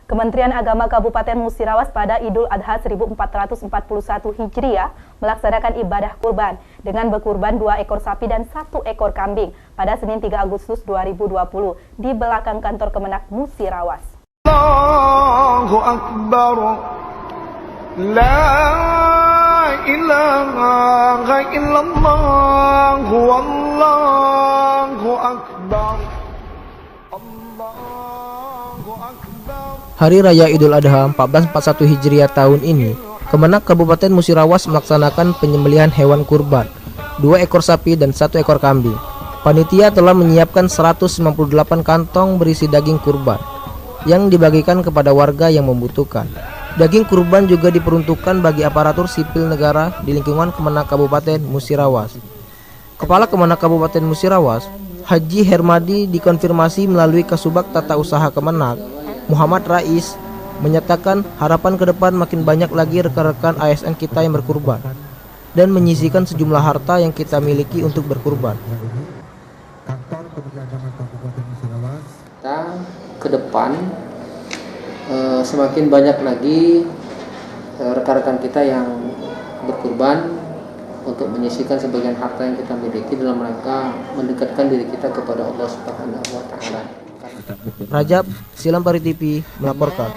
Kementerian Agama Kabupaten Musirawas pada Idul Adha 1441 Hijriah melaksanakan ibadah kurban dengan berkurban 2 ekor sapi dan 1 ekor kambing pada Senin 3 Agustus 2020 di belakang kantor Kemenak Musirawas. Allahu Akbar, la ilaha illallah, wallahu akbar, Allahu akbar. Hari Raya Idul Adha 1441 Hijriah tahun ini, Kemenak Kabupaten Musirawas melaksanakan penyembelihan hewan kurban, 2 ekor sapi dan 1 ekor kambing. Panitia telah menyiapkan 198 kantong berisi daging kurban yang dibagikan kepada warga yang membutuhkan. Daging kurban juga diperuntukkan bagi aparatur sipil negara di lingkungan Kemenak Kabupaten Musirawas. Kepala Kemenak Kabupaten Musirawas, Haji Hermadi, dikonfirmasi melalui Kasubag Tata Usaha Kemenak, Muhammad Rais, menyatakan harapan ke depan makin banyak lagi rekan-rekan ASN kita yang berkurban dan menyisihkan sejumlah harta yang kita miliki untuk berkurban. Kita ke depan semakin banyak lagi rekan-rekan kita yang berkurban untuk menyisihkan sebagian harta yang kita miliki dalam rangka mendekatkan diri kita kepada Allah Subhanahu wa Ta'ala. Rajab, Silampari TV melaporkan.